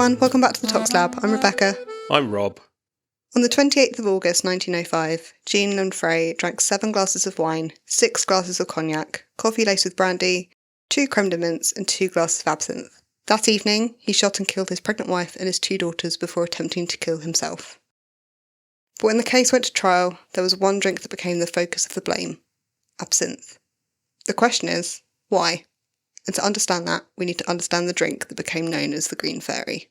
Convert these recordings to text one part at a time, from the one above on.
everyone, welcome back to the Tox Lab. I'm Rebecca. I'm Rob. On the 28th of August 1905, Jean and Frey drank 7 glasses of wine, 6 glasses of cognac, coffee laced with brandy, 2 creme de mints and 2 glasses of absinthe. That evening, he shot and killed his pregnant wife and his 2 daughters before attempting to kill himself. But when the case went to trial, there was one drink that became the focus of the blame: absinthe. The question is, why? And to understand that, we need to understand the drink that became known as the Green Fairy.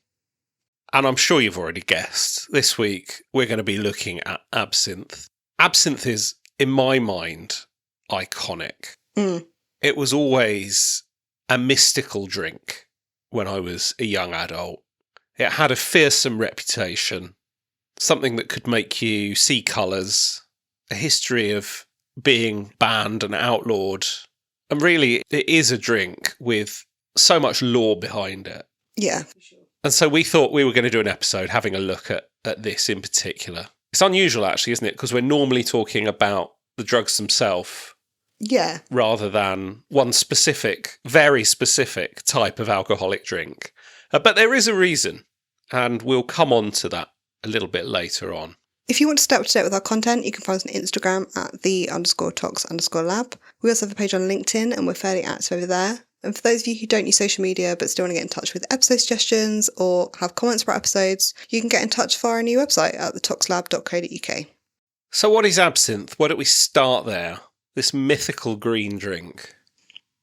And I'm sure you've already guessed, this week we're going to be looking at absinthe. Absinthe is, in my mind, iconic. It was always a mystical drink when I was a young adult. It had a fearsome reputation, something that could make you see colours, a history of being banned and outlawed. And really, it is a drink with so much lore behind it. Yeah, for sure. And so we thought we were going to do an episode having a look at this in particular. It's unusual, actually, isn't it? Because we're normally talking about the drugs themselves. Yeah. Rather than one specific, very specific type of alcoholic drink. But there is a reason, and we'll come on to that a little bit later on. If you want to stay up to date with our content, you can find us on Instagram at _tox_lab. We also have a page on LinkedIn and we're fairly active over there. And for those of you who don't use social media but still want to get in touch with episode suggestions or have comments about episodes, you can get in touch via our new website at thetoxlab.co.uk. So what is absinthe? Why don't we start there? This mythical green drink.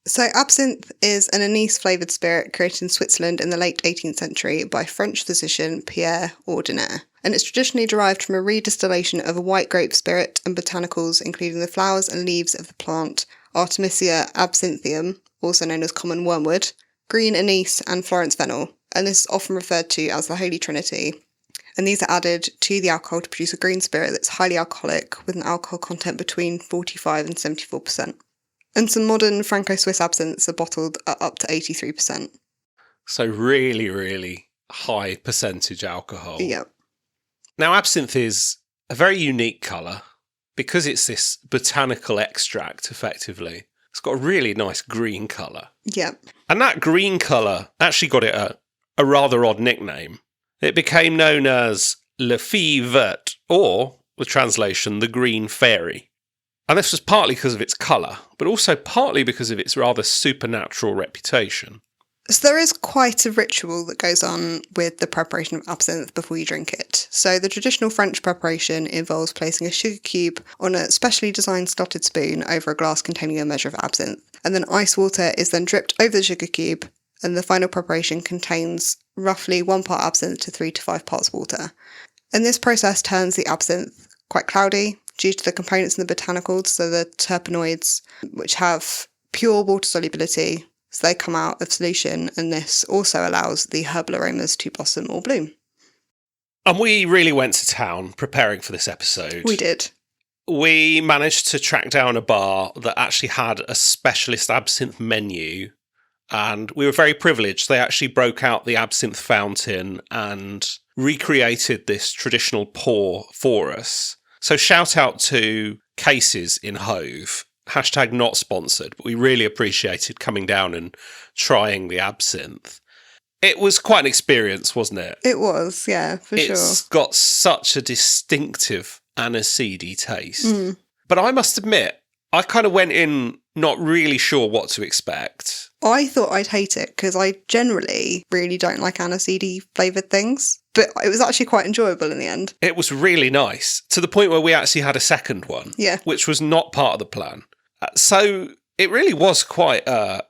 So absinthe is an anise-flavoured spirit created in Switzerland in the late 18th century by French physician Pierre Ordinaire. And it's traditionally derived from a redistillation of a white grape spirit and botanicals, including the flowers and leaves of the plant Artemisia absinthium, also known as common wormwood, green anise and Florence fennel, and this is often referred to as the Holy Trinity. And these are added to the alcohol to produce a green spirit that's highly alcoholic with an alcohol content between 45 and 74%. And some modern Franco-Swiss absinthes are bottled at up to 83%. So really, really high percentage alcohol. Yeah. Now, absinthe is a very unique colour because it's this botanical extract, effectively. It's got a really nice green colour. Yeah. And that green colour actually got it a rather odd nickname. It became known as Le Fille Verte, or, the translation, the Green Fairy. And this was partly because of its colour, but also partly because of its rather supernatural reputation. So there is quite a ritual that goes on with the preparation of absinthe before you drink it. So the traditional French preparation involves placing a sugar cube on a specially designed slotted spoon over a glass containing a measure of absinthe. And then ice water is then dripped over the sugar cube, and the final preparation contains roughly 1 part absinthe to 3 to 5 parts water. And this process turns the absinthe quite cloudy due to the components in the botanicals, so the terpenoids, which have pure water solubility. So they come out of solution, and this also allows the herbal aromas to blossom or bloom. And we really went to town preparing for this episode. We did. We managed to track down a bar that actually had a specialist absinthe menu, and we were very privileged. They actually broke out the absinthe fountain and recreated this traditional pour for us. So shout out to Cases in Hove. Hashtag not sponsored, but we really appreciated coming down and trying the absinthe. It was quite an experience, wasn't it? It was, yeah, for sure. It's got such a distinctive aniseedy taste. But I must admit, I kind of went in not really sure what to expect. I thought I'd hate it because I generally really don't like aniseedy flavoured things. But it was actually quite enjoyable in the end. It was really nice, to the point where we actually had a second one, which was not part of the plan. So it really was quite a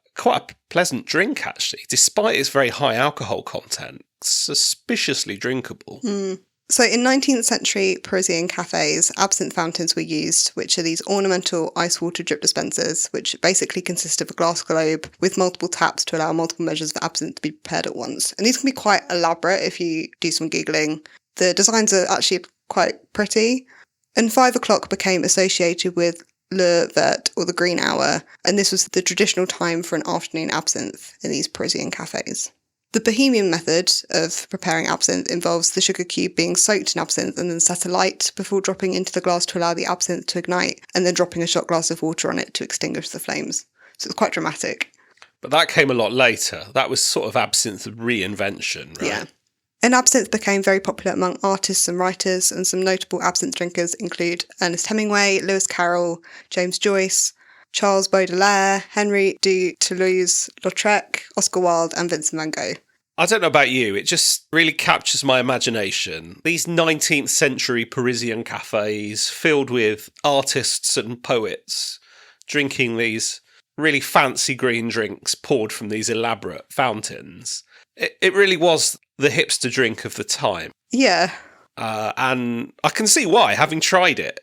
pleasant drink, actually, despite its very high alcohol content. Suspiciously drinkable. So in 19th century Parisian cafes, absinthe fountains were used, which are these ornamental ice water drip dispensers, which basically consist of a glass globe with multiple taps to allow multiple measures of absinthe to be prepared at once. And these can be quite elaborate if you do some Googling. The designs are actually quite pretty. And 5 o'clock became associated with Le Vert, or the green hour, and this was the traditional time for an afternoon absinthe in these Parisian cafes. The Bohemian method of preparing absinthe involves the sugar cube being soaked in absinthe and then set alight before dropping into the glass to allow the absinthe to ignite, and then dropping a shot glass of water on it to extinguish the flames. So it's quite dramatic. But that came a lot later. That was sort of absinthe reinvention, right? Yeah. And absinthe became very popular among artists and writers, and some notable absinthe drinkers include Ernest Hemingway, Lewis Carroll, James Joyce, Charles Baudelaire, Henry de Toulouse-Lautrec, Oscar Wilde, and Vincent van Gogh. I don't know about you, it just really captures my imagination. These 19th century Parisian cafes filled with artists and poets drinking these really fancy green drinks poured from these elaborate fountains. It really was the hipster drink of the time. Yeah. And I can see why, having tried it.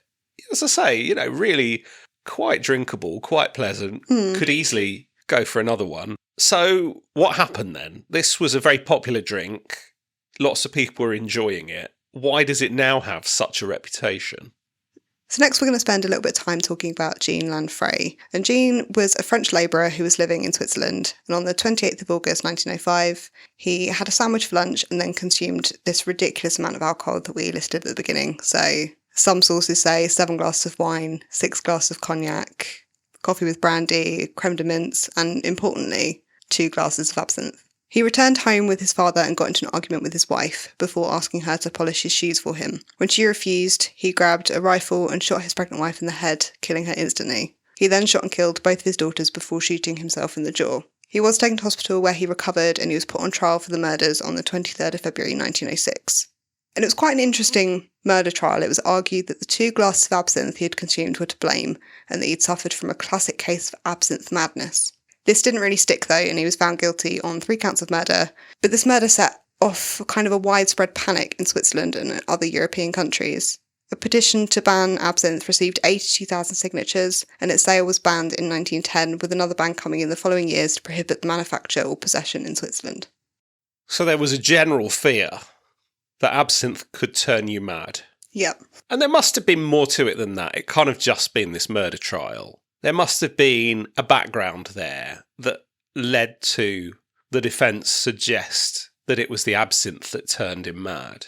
As I say, really quite drinkable, quite pleasant, could easily go for another one. So what happened then? This was a very popular drink. Lots of people were enjoying it. Why does it now have such a reputation? So next we're going to spend a little bit of time talking about Jean Lanfray. And Jean was a French labourer who was living in Switzerland. And on the 28th of August 1905, he had a sandwich for lunch and then consumed this ridiculous amount of alcohol that we listed at the beginning. So some sources say 7 glasses of wine, 6 glasses of cognac, coffee with brandy, creme de menthe, and importantly, 2 glasses of absinthe. He returned home with his father and got into an argument with his wife before asking her to polish his shoes for him. When she refused, he grabbed a rifle and shot his pregnant wife in the head, killing her instantly. He then shot and killed both of his daughters before shooting himself in the jaw. He was taken to hospital where he recovered and he was put on trial for the murders on the 23rd of February 1906. And it was quite an interesting murder trial. It was argued that the 2 glasses of absinthe he had consumed were to blame and that he'd suffered from a classic case of absinthe madness. This didn't really stick though, and he was found guilty on 3 counts of murder. But this murder set off kind of a widespread panic in Switzerland and other European countries. A petition to ban absinthe received 82,000 signatures, and its sale was banned in 1910, with another ban coming in the following years to prohibit the manufacture or possession in Switzerland. So there was a general fear that absinthe could turn you mad. Yep. And there must have been more to it than that. It can't have just been this murder trial. There must have been a background there that led to the defence suggest that it was the absinthe that turned him mad.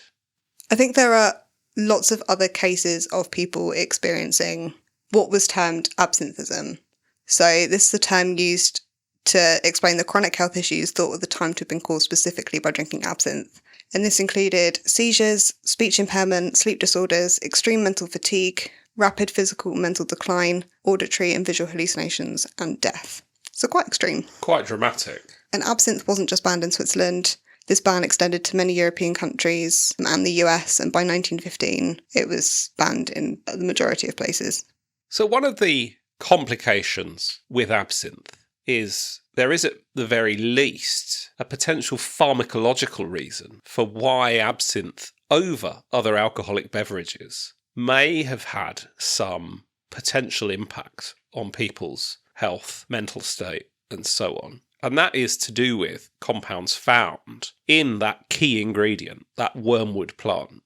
I think there are lots of other cases of people experiencing what was termed absinthism. So this is a term used to explain the chronic health issues thought at the time to have been caused specifically by drinking absinthe. And this included seizures, speech impairment, sleep disorders, extreme mental fatigue, rapid physical and mental decline, auditory and visual hallucinations, and death. So quite extreme. Quite dramatic. And absinthe wasn't just banned in Switzerland. This ban extended to many European countries and the US, and by 1915 it was banned in the majority of places. So one of the complications with absinthe is there is at the very least a potential pharmacological reason for why absinthe over other alcoholic beverages may have had some potential impact on people's health, mental state, and so on. And that is to do with compounds found in that key ingredient, that wormwood plant.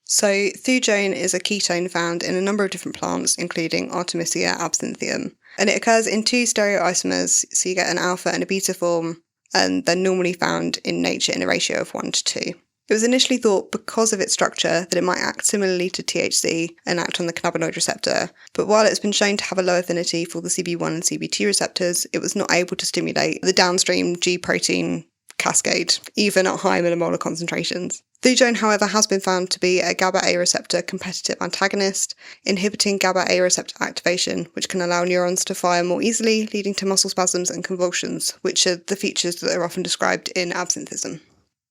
So Thujone is a ketone found in a number of different plants, including Artemisia absinthium. And it occurs in 2 stereoisomers, so you get an alpha and a beta form, and they're normally found in nature in a ratio of 1:2. It was initially thought, because of its structure, that it might act similarly to THC and act on the cannabinoid receptor, but while it's been shown to have a low affinity for the CB1 and CB2 receptors, it was not able to stimulate the downstream G protein cascade, even at high millimolar concentrations. Thujone, however, has been found to be a GABA-A receptor competitive antagonist, inhibiting GABA-A receptor activation, which can allow neurons to fire more easily, leading to muscle spasms and convulsions, which are the features that are often described in absinthism.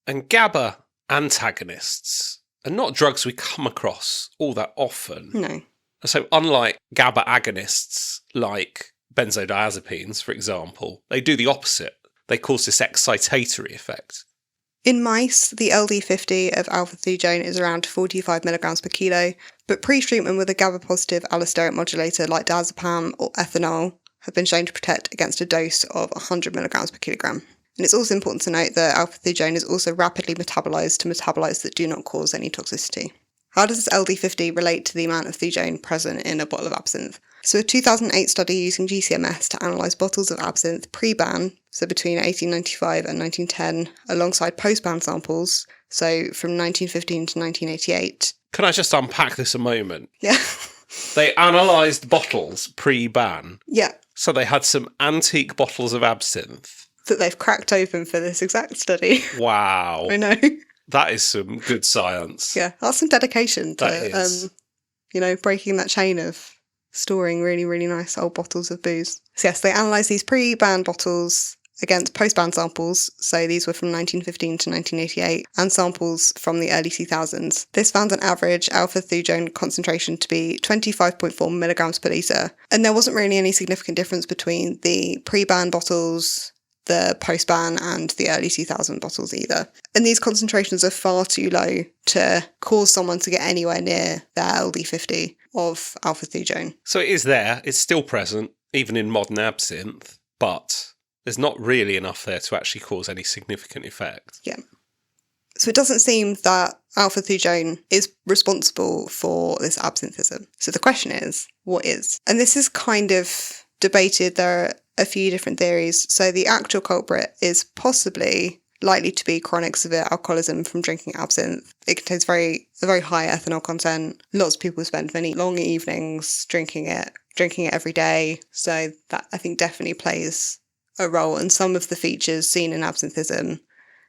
And GABA antagonists are not drugs we come across all that often. No. So unlike GABA agonists, like benzodiazepines, for example, they do the opposite. They cause this excitatory effect. In mice, the LD50 of alpha-thujone is around 45 milligrams per kilo, but pre-treatment with a GABA-positive allosteric modulator like diazepam or ethanol have been shown to protect against a dose of 100 milligrams per kilogram. And it's also important to note that alpha-thujone is also rapidly metabolized to metabolites that do not cause any toxicity. How does this LD50 relate to the amount of thujone present in a bottle of absinthe? So a 2008 study using GCMS to analyse bottles of absinthe pre-ban, so between 1895 and 1910, alongside post-ban samples, so from 1915 to 1988. Can I just unpack this a moment? Yeah. They analysed bottles pre-ban. Yeah. So they had some antique bottles of absinthe. That they've cracked open for this exact study. Wow. I know. That is some good science. Yeah, that's some dedication That is. to, breaking that chain of storing really, really nice old bottles of booze. So yes, they analysed these pre-ban bottles against post-ban samples, so these were from 1915 to 1988, and samples from the early 2000s. This found an average alpha-thujone concentration to be 25.4 milligrams per litre, and there wasn't really any significant difference between the pre-ban bottles, the post-ban, and the early 2000 bottles either. And these concentrations are far too low to cause someone to get anywhere near their LD50 of alpha-thujone. So it is there, it's still present, even in modern absinthe, but there's not really enough there to actually cause any significant effect. Yeah. So it doesn't seem that alpha-thujone is responsible for this absinthism. So the question is, what is? And this is kind of debated. There are a few different theories. So the actual culprit is possibly likely to be chronic severe alcoholism from drinking absinthe. It contains a very high ethanol content. Lots of people spend many long evenings drinking it every day. So that, I think, definitely plays a role, and some of the features seen in absinthism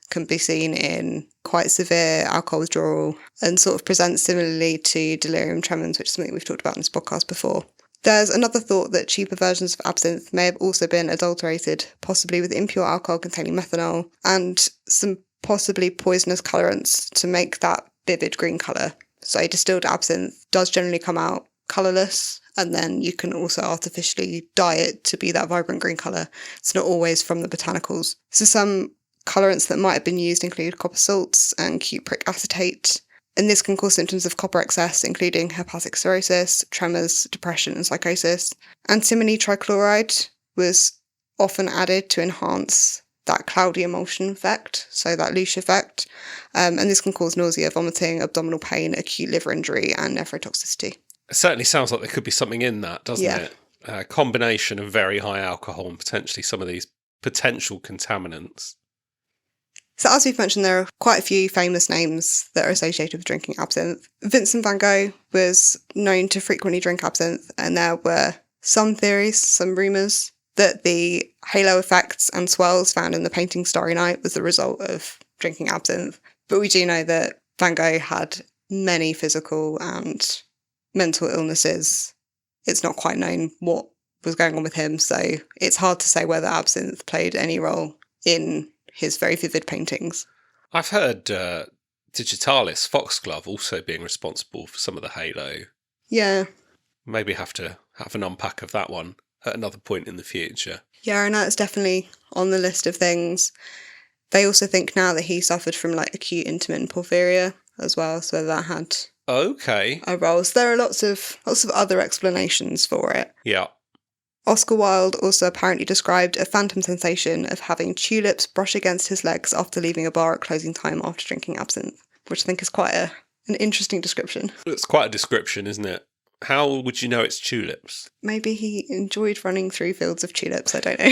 can be seen in quite severe alcohol withdrawal and sort of present similarly to delirium tremens, which is something we've talked about in this podcast before. There's another thought that cheaper versions of absinthe may have also been adulterated, possibly with impure alcohol containing methanol and some possibly poisonous colourants to make that vivid green colour. So distilled absinthe does generally come out colourless, and then you can also artificially dye it to be that vibrant green colour. It's not always from the botanicals. So some colourants that might have been used include copper salts and cupric acetate, and this can cause symptoms of copper excess, including hepatic cirrhosis, tremors, depression and psychosis. Antimony trichloride was often added to enhance that cloudy emulsion effect, so that louche effect, and this can cause nausea, vomiting, abdominal pain, acute liver injury and nephrotoxicity. It certainly sounds like there could be something in that, doesn't it? A combination of very high alcohol and potentially some of these potential contaminants. So as we've mentioned, there are quite a few famous names that are associated with drinking absinthe. Vincent van Gogh was known to frequently drink absinthe, and there were some theories, some rumours, that the halo effects and swirls found in the painting Starry Night was the result of drinking absinthe. But we do know that Van Gogh had many physical and mental illnesses. It's not quite known what was going on with him, so it's hard to say whether absinthe played any role in his very vivid paintings. I've heard Digitalis Foxglove also being responsible for some of the halo. Yeah. Maybe have to have an unpack of that one at another point in the future. Yeah, and that's definitely on the list of things. They also think now that he suffered from acute intermittent porphyria as well, so that had a role. So there are lots of other explanations for it. Yeah. Oscar Wilde also apparently described a phantom sensation of having tulips brush against his legs after leaving a bar at closing time after drinking absinthe, which I think is quite an interesting description. It's quite a description, isn't it? How would you know it's tulips? Maybe he enjoyed running through fields of tulips, I don't know.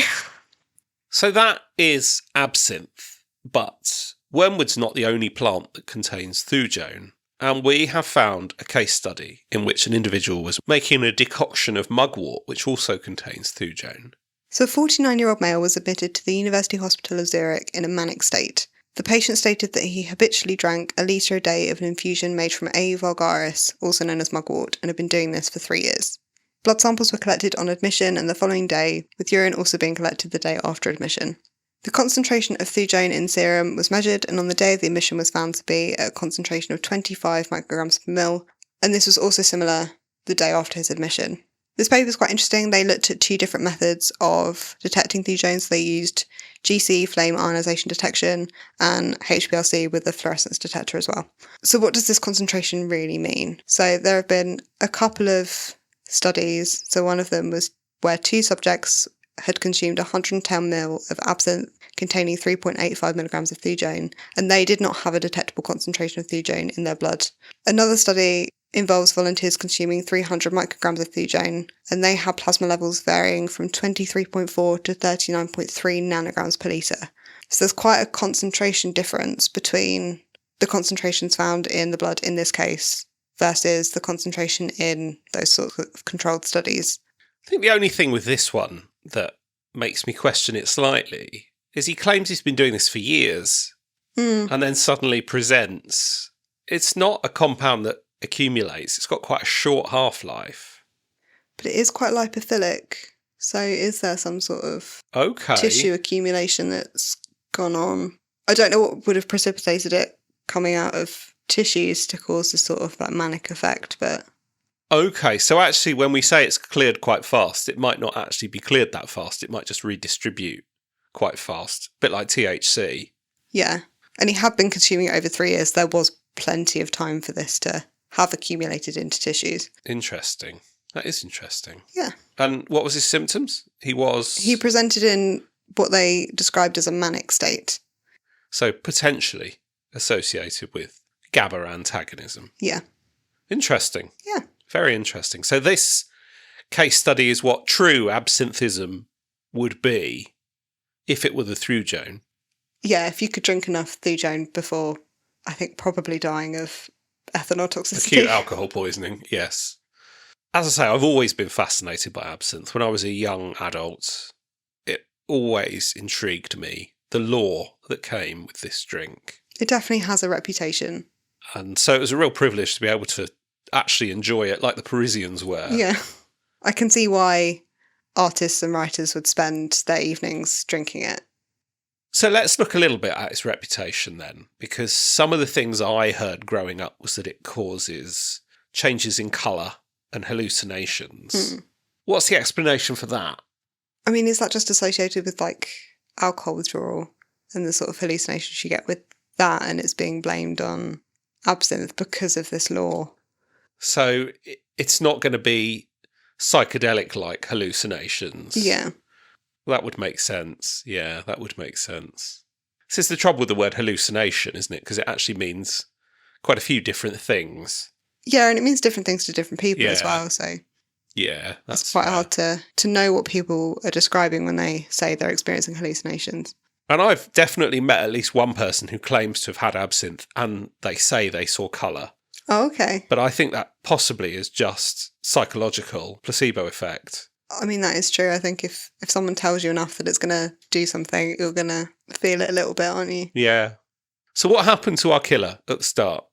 So that is absinthe, but wormwood's not the only plant that contains thujone. And we have found a case study in which an individual was making a decoction of mugwort, which also contains thujone. So a 49-year-old male was admitted to the University Hospital of Zurich in a manic state. The patient stated that he habitually drank a litre a day of an infusion made from A. vulgaris, also known as mugwort, and had been doing this for 3 years. Blood samples were collected on admission and the following day, with urine also being collected the day after admission. The concentration of thujone in serum was measured, and on the day of the admission was found to be at a concentration of 25 micrograms per mil, and this was also similar the day after his admission. This paper is quite interesting. They looked at 2 different methods of detecting thujone. So they used GC, flame ionisation detection, and HPLC with the fluorescence detector as well. So what does this concentration really mean? So there have been a couple of studies. So one of them was where 2 subjects had consumed 110 ml of absinthe containing 3.85 milligrams of thujone, and they did not have a detectable concentration of thujone in their blood. Another study involves volunteers consuming 300 micrograms of thujone, and they had plasma levels varying from 23.4 to 39.3 nanograms per litre. So there's quite a concentration difference between the concentrations found in the blood in this case versus the concentration in those sorts of controlled studies. I think the only thing with this one that makes me question it slightly is he claims he's been doing this for years, and then suddenly presents. It's not a compound that accumulates. It's got quite a short half-life. But it is quite lipophilic. So is there some sort of tissue accumulation that's gone on? I don't know what would have precipitated it coming out of tissues to cause this sort of like manic effect, but... Okay, so actually when we say it's cleared quite fast, it might not actually be cleared that fast. It might just redistribute quite fast, a bit like THC. Yeah, and he had been consuming it over 3 years. There was plenty of time for this to have accumulated into tissues. Interesting. That is interesting. Yeah. And what was his symptoms? He presented in what they described as a manic state. So potentially associated with GABA antagonism. Yeah. Interesting. Yeah. Very interesting. So this case study is what true absinthism would be if it were the Thujone. Yeah, if you could drink enough Thujone before, I think, probably dying of ethanol toxicity. Acute alcohol poisoning, yes. As I say, I've always been fascinated by absinthe. When I was a young adult, it always intrigued me, the lore that came with this drink. It definitely has a reputation. And so it was a real privilege to be able to actually enjoy it like the Parisians were. Yeah. I can see why artists and writers would spend their evenings drinking it. So let's look a little bit at its reputation then, because some of the things I heard growing up was that it causes changes in colour and hallucinations. What's the explanation for that? I mean, is that just associated with like alcohol withdrawal and the sort of hallucinations you get with that, and it's being blamed on absinthe because of this law? So it's not going to be psychedelic-like hallucinations. Yeah. That would make sense. Yeah, that would make sense. This is the trouble with the word hallucination, isn't it? Because it actually means quite a few different things. Yeah, and it means different things to different people as well. So yeah, it's quite hard to know what people are describing when they say they're experiencing hallucinations. And I've definitely met at least one person who claims to have had absinthe and they say they saw colour. Oh, okay. But I think that possibly is just psychological placebo effect. I mean, that is true. I think if someone tells you enough that it's going to do something, you're going to feel it a little bit, aren't you? Yeah. So what happened to our killer at the start?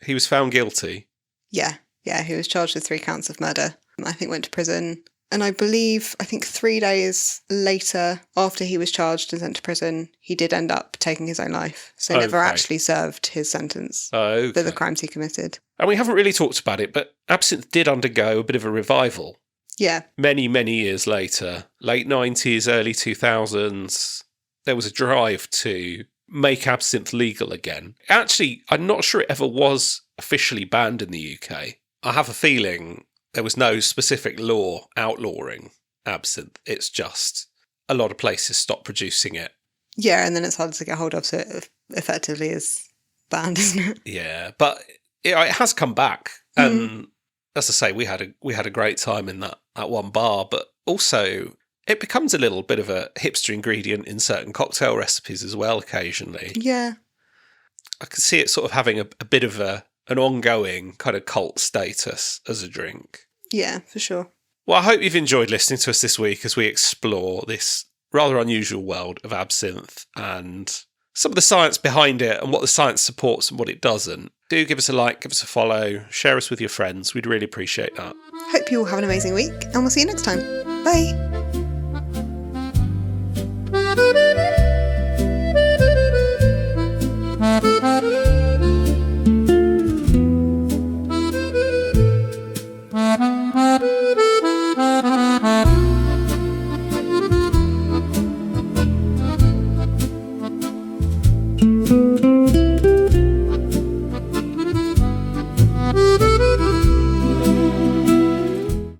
He was found guilty. Yeah, he was charged with 3 counts of murder. I think went to prison. And I think 3 days later, after he was charged and sent to prison, he did end up taking his own life. So he never actually served his sentence for the crimes he committed. And we haven't really talked about it, but absinthe did undergo a bit of a revival. Yeah. Many, many years later, late 90s, early 2000s, there was a drive to make absinthe legal again. Actually, I'm not sure it ever was officially banned in the UK. I have a feeling there was no specific law outlawing absinthe. It's just a lot of places stopped producing it. Yeah, and then it's harder to get hold of, so it effectively is banned, isn't it? Yeah, but it has come back. And as I say, we had a great time in that one bar, but also it becomes a little bit of a hipster ingredient in certain cocktail recipes as well occasionally. Yeah. I can see it sort of having a bit of an ongoing kind of cult status as a drink. Yeah, for sure. Well, I hope you've enjoyed listening to us this week as we explore this rather unusual world of absinthe and some of the science behind it and what the science supports and what it doesn't. Do give us a like, give us a follow, share us with your friends. We'd really appreciate that. Hope you all have an amazing week, and we'll see you next time. Bye.